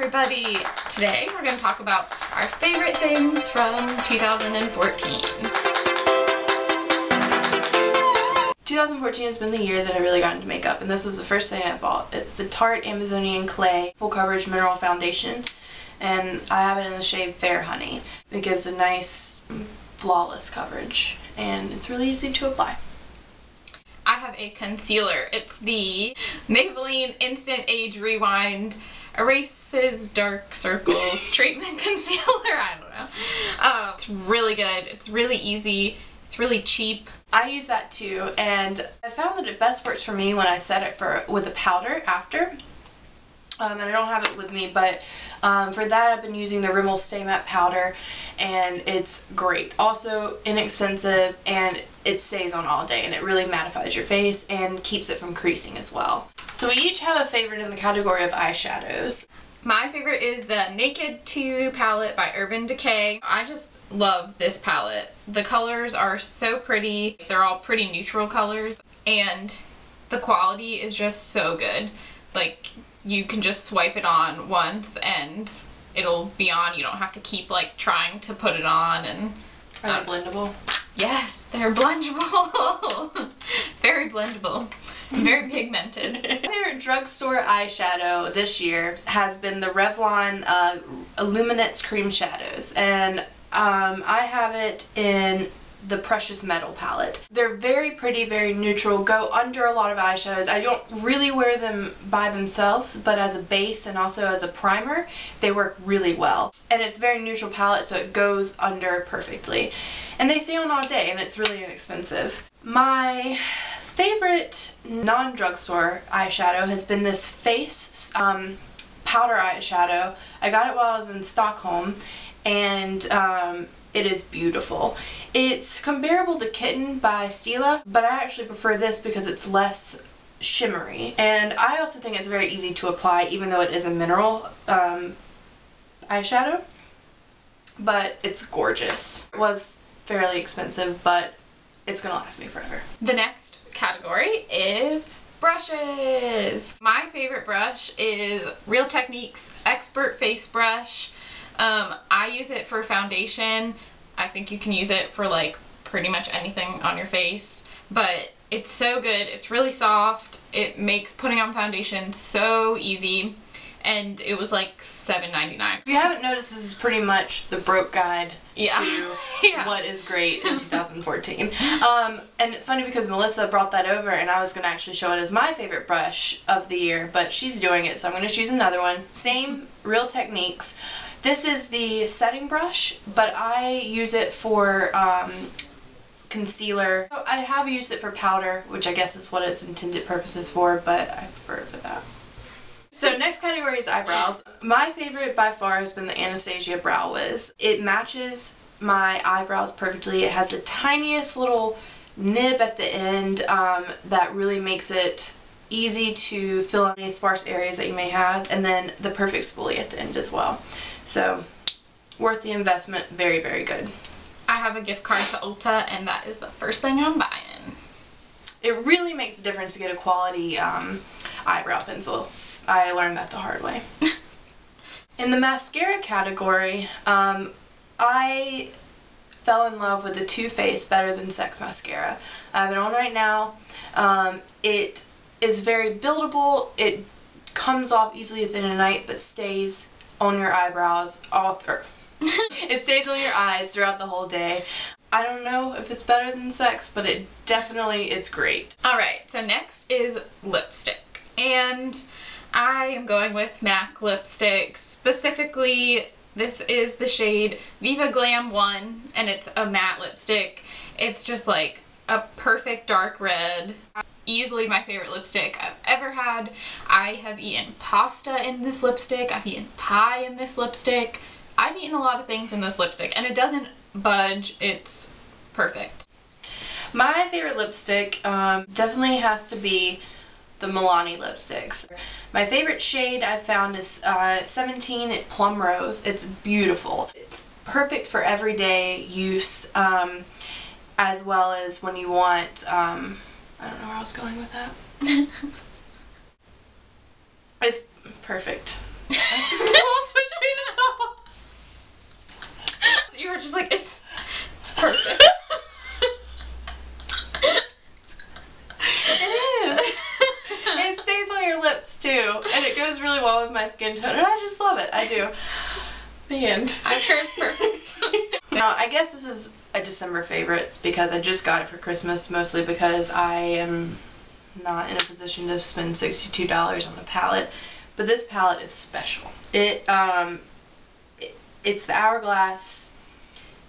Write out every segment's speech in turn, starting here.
everybody! Today we're going to talk about our favorite things from 2014. 2014 has been the year that I really got into makeup, and this was the first thing I bought. It's the Tarte Amazonian Clay Full Coverage Mineral Foundation, and I have it in the shade Fair Honey. It gives a nice, flawless coverage, and it's really easy to apply. I have a concealer. It's the Maybelline Instant Age Rewind Erases Dark Circles Treatment Concealer. I don't know. It's really good. It's really easy. It's really cheap. I use that too, and I found that it best works for me when I set it with a powder after. And I don't have it with me, but for that I've been using the Rimmel Stay Matte powder, and it's great. Also inexpensive, and it stays on all day, and it really mattifies your face and keeps it from creasing as well. So we each have a favorite in the category of eyeshadows. My favorite is the Naked 2 palette by Urban Decay. I just love this palette. The colors are so pretty. They're all pretty neutral colors, and the quality is just so good. Like, you can just swipe it on once and it'll be on. You don't have to keep like trying to put it on. And are they blendable? Yes, they're blendable. Very blendable. Very pigmented. My favorite drugstore eyeshadow this year has been the Revlon Illuminance Cream Shadows, and I have it in the Precious Metal palette. They're very pretty, very neutral, go under a lot of eyeshadows. I don't really wear them by themselves, but as a base and also as a primer, they work really well. And it's a very neutral palette, so it goes under perfectly. And they stay on all day, and it's really inexpensive. My favorite non-drugstore eyeshadow has been this Face powder eyeshadow. I got it while I was in Stockholm, and it is beautiful. It's comparable to Kitten by Stila, but I actually prefer this because it's less shimmery. And I also think it's very easy to apply, even though it is a mineral eyeshadow. But it's gorgeous. It was fairly expensive, but it's gonna last me forever. The next category is brushes. My favorite brush is Real Techniques Expert Face Brush. I use it for foundation. I think you can use it for like pretty much anything on your face, but it's so good. It's really soft. It makes putting on foundation so easy, and it was like $7.99. If you haven't noticed, this is pretty much the broke guide to what is great in 2014. And it's funny because Melissa brought that over, and I was going to actually show it as my favorite brush of the year, but she's doing it, so I'm going to choose another one. Same Real Techniques. This is the setting brush, but I use it for concealer. I have used it for powder, which I guess is what its intended purpose is for, but I prefer it for that. So next category is eyebrows. My favorite by far has been the Anastasia Brow Wiz. It matches my eyebrows perfectly. It has the tiniest little nib at the end that really makes it easy to fill in any sparse areas that you may have, and then the perfect spoolie at the end as well. So, worth the investment. Very, very good. I have a gift card to Ulta, and that is the first thing I'm buying. It really makes a difference to get a quality eyebrow pencil. I learned that the hard way. In the mascara category, I fell in love with the Too Faced Better Than Sex mascara. I have it on right now. It is very buildable. It comes off easily within a night, but stays on your eyebrows it stays on your eyes throughout the whole day. I don't know if it's better than sex, but it definitely is great. Alright, so next is lipstick. And I am going with MAC lipstick. Specifically, this is the shade Viva Glam 1, and it's a matte lipstick. It's just like a perfect dark red. Easily my favorite lipstick I've ever had. I have eaten pasta in this lipstick. I've eaten pie in this lipstick. I've eaten a lot of things in this lipstick, and it doesn't budge. It's perfect. My favorite lipstick definitely has to be the Milani lipsticks. My favorite shade I've found is 17 Plum Rose. It's beautiful. It's perfect for everyday use, as well as when you want I don't know where I was going with that. It's perfect. We'll switch it up. So you were just like, it's perfect. It is. It stays on your lips too, and it goes really well with my skin tone, and I just love it. I do. The end. I'm sure it's perfect. Now, I guess this is a December favorite because I just got it for Christmas, mostly because I am not in a position to spend $62 on a palette, but this palette is special. It's the Hourglass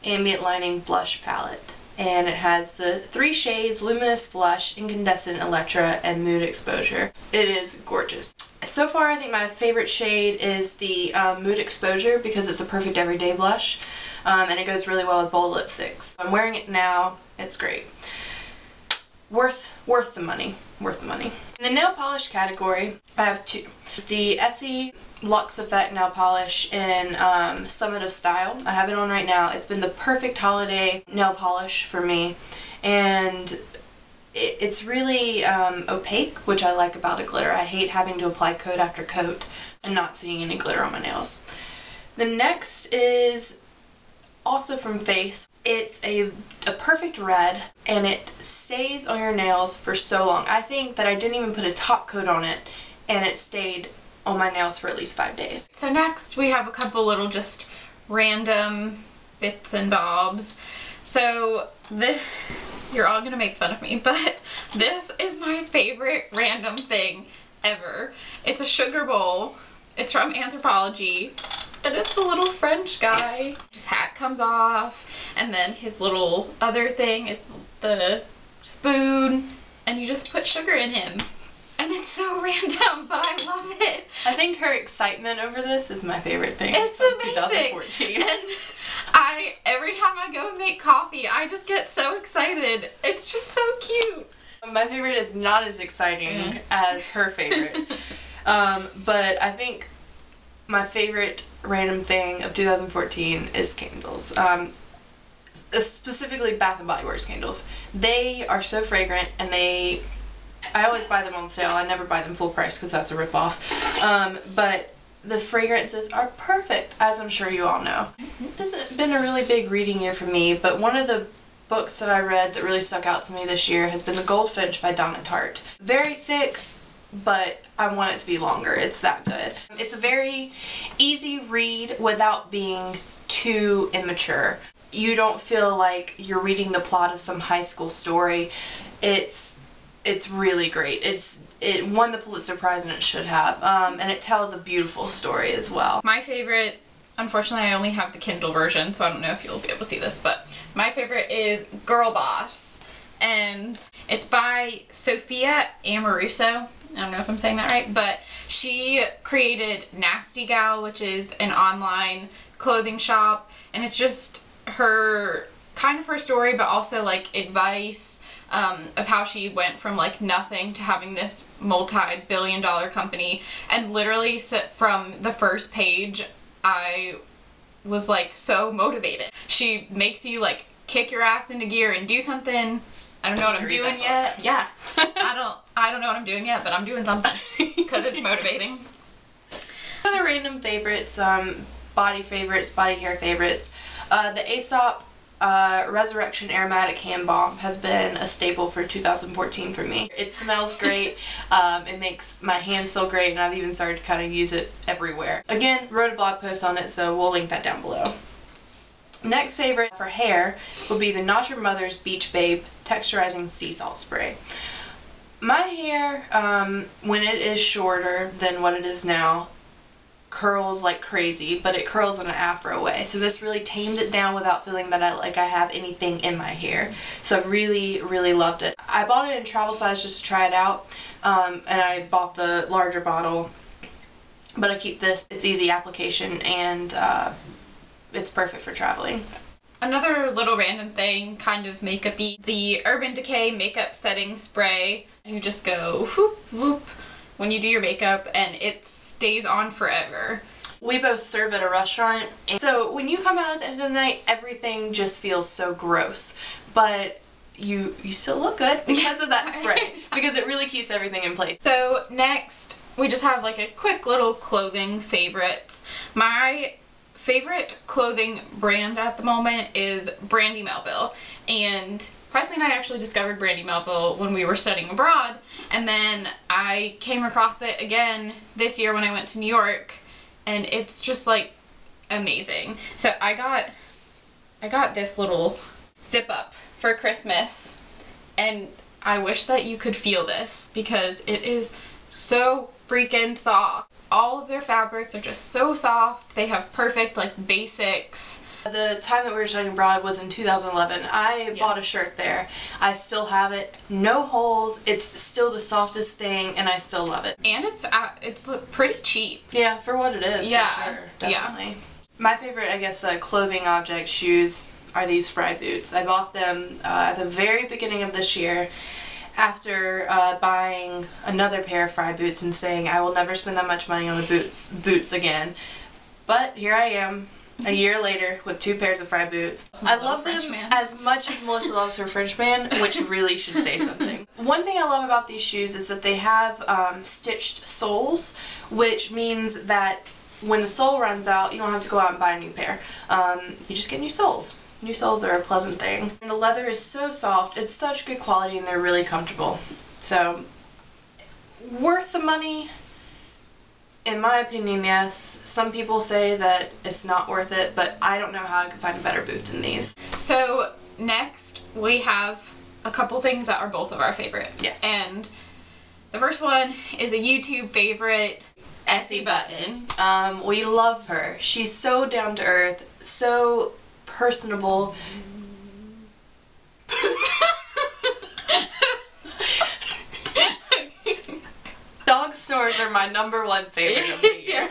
Ambient Lighting Blush Palette, and it has the 3 shades: Luminous Flush, Incandescent Electra, and Mood Exposure. It is gorgeous. So far, I think my favorite shade is the Mood Exposure because it's a perfect everyday blush, and it goes really well with bold lipsticks. I'm wearing it now. It's great. Worth the money. Worth the money. In the nail polish category, I have 2. The Essie Luxe Effect nail polish in Summit of Style. I have it on right now. It's been the perfect holiday nail polish for me, and it's really opaque, which I like about a glitter. I hate having to apply coat after coat and not seeing any glitter on my nails. The next is also from Face. It's a perfect red, and it stays on your nails for so long. I think that I didn't even put a top coat on it, and it stayed on my nails for at least 5 days. So next we have a couple little just random bits and bobs. So this, you're all gonna make fun of me, but this is my favorite random thing ever. It's a sugar bowl. It's from Anthropologie, and it's a little French guy. His hat comes off, and then his little other thing is the spoon, and you just put sugar in him. And it's so random, but I love it. I think her excitement over this is my favorite thing. It's of amazing. 2014. And every time I go and make coffee, I just get so excited. It's just so cute. My favorite is not as exciting as her favorite. But I think my favorite random thing of 2014 is candles. Specifically Bath & Body Works candles. They are so fragrant, and I always buy them on sale. I never buy them full price because that's a ripoff. But the fragrances are perfect, as I'm sure you all know. This has been a really big reading year for me, but one of the books that I read that really stuck out to me this year has been The Goldfinch by Donna Tartt. Very thick, but I want it to be longer. It's that good. It's a very easy read without being too immature. You don't feel like you're reading the plot of some high school story. It's really great. It won the Pulitzer Prize, and it should have. And it tells a beautiful story as well. My favorite, unfortunately I only have the Kindle version, so I don't know if you'll be able to see this, but my favorite is Girl Boss, and it's by Sophia Amoruso. I don't know if I'm saying that right, but she created Nasty Gal, which is an online clothing shop, and it's just her story, but also like advice of how she went from like nothing to having this multi-billion-dollar company. And literally from the first page I was like so motivated. She makes you like kick your ass into gear and do something. I don't know what I'm doing yet. Yeah. I don't know what I'm doing yet, but I'm doing something because it's motivating. Other random favorites, body hair favorites. The Aesop Resurrection Aromatic Hand Balm has been a staple for 2014 for me. It smells great, it makes my hands feel great, and I've even started to kind of use it everywhere. Again, wrote a blog post on it, so we'll link that down below. Next favorite for hair will be the Not Your Mother's Beach Babe Texturizing Sea Salt Spray. My hair, when it is shorter than what it is now, curls like crazy, but it curls in an afro way. So this really tames it down without feeling that I have anything in my hair. So I really, really loved it. I bought it in travel size just to try it out, and I bought the larger bottle, but I keep this. It's easy application, and it's perfect for traveling. Another little random thing, kind of makeup-y, the Urban Decay Makeup Setting Spray. You just go whoop whoop when you do your makeup, and it stays on forever. We both serve at a restaurant, and so when you come out at the end of the night, everything just feels so gross, but you still look good because of that spray, because it really keeps everything in place. So next, we just have like a quick little clothing favorites. My favorite clothing brand at the moment is Brandy Melville, and Presley and I actually discovered Brandy Melville when we were studying abroad, and then I came across it again this year when I went to New York, and it's just like amazing. So I got this little zip up for Christmas, and I wish that you could feel this because it is so freaking soft. All of their fabrics are just so soft. They have perfect like basics. The time that we were studying abroad was in 2011. I bought a shirt there. I still have it. No holes. It's still the softest thing, and I still love it. And it's pretty cheap. Yeah, for what it is, for sure. Definitely. Yeah. My favorite, I guess, clothing object, shoes, are these Frye boots. I bought them at the very beginning of this year after buying another pair of Frye boots and saying I will never spend that much money on the boots again. But here I am, a year later, with 2 pairs of Frye boots. I love them as much as Melissa loves her Frenchman, which really should say something. One thing I love about these shoes is that they have stitched soles, which means that when the sole runs out, you don't have to go out and buy a new pair. You just get new soles. New soles are a pleasant thing. And the leather is so soft, it's such good quality, and they're really comfortable. So, worth the money? In my opinion, yes. Some people say that it's not worth it, but I don't know how I could find a better boot than these. So, next we have a couple things that are both of our favorites. Yes. And the first one is a YouTube favorite, Essie Button. We love her. She's so down to earth, so personable. Dog snores are my #1 favorite of the year.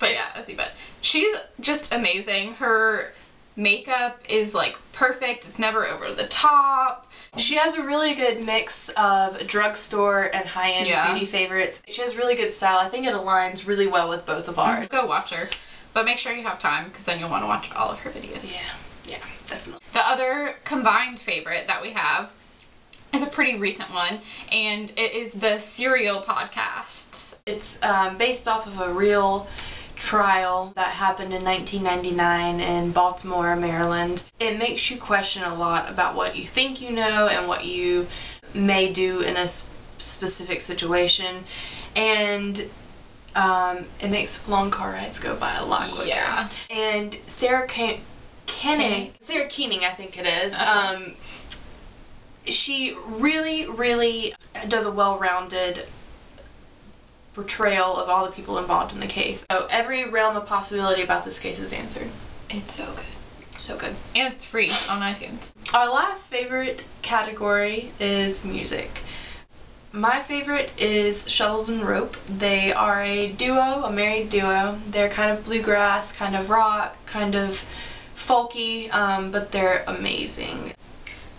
But yeah, Essie Button. She's just amazing. Her makeup is like perfect. It's never over the top. She has a really good mix of drugstore and high-end beauty favorites. She has really good style. I think it aligns really well with both of ours. Go watch her. But make sure you have time because then you'll want to watch all of her videos. Yeah, definitely. The other combined favorite that we have is a pretty recent one, and it is the Serial podcasts. It's based off of a real trial that happened in 1999 in Baltimore, Maryland. It makes you question a lot about what you think you know and what you may do in a specific situation, and it makes long car rides go by a lot quicker. Yeah. And Sarah Koenig, I think it is. She really does a well-rounded portrayal of all the people involved in the case. So every realm of possibility about this case is answered. It's so good. So good. And it's free on iTunes. Our last favorite category is music. My favorite is Shovels and Rope. They are a duo, a married duo. They're kind of bluegrass, kind of rock, kind of folky, but they're amazing.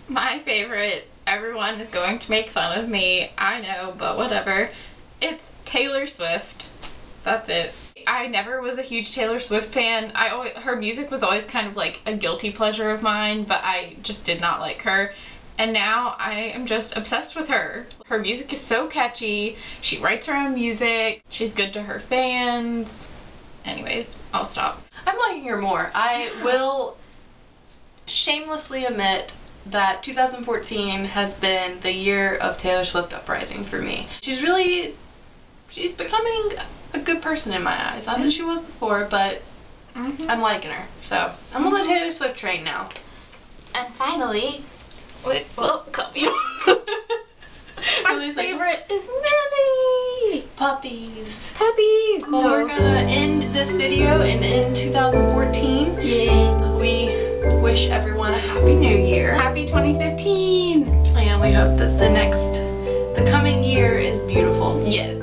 My favorite, everyone is going to make fun of me, I know, but whatever. It's Taylor Swift. That's it. I never was a huge Taylor Swift fan. Her music was always kind of like a guilty pleasure of mine, but I just did not like her. And now I am just obsessed with her. Her music is so catchy. She writes her own music. She's good to her fans. Anyways, I'll stop. I'm liking her more. I will shamelessly admit that 2014 has been the year of Taylor Swift uprising for me. She's becoming a good person in my eyes. Not that she was before, but I'm liking her. So I'm on the Taylor Swift train now. And finally, welcome you. My favorite is Millie. Puppies. Puppies. Well, we're gonna end this video and end 2014. Yay. We wish everyone a happy new year. Happy 2015. And we hope that the coming year is beautiful. Yes.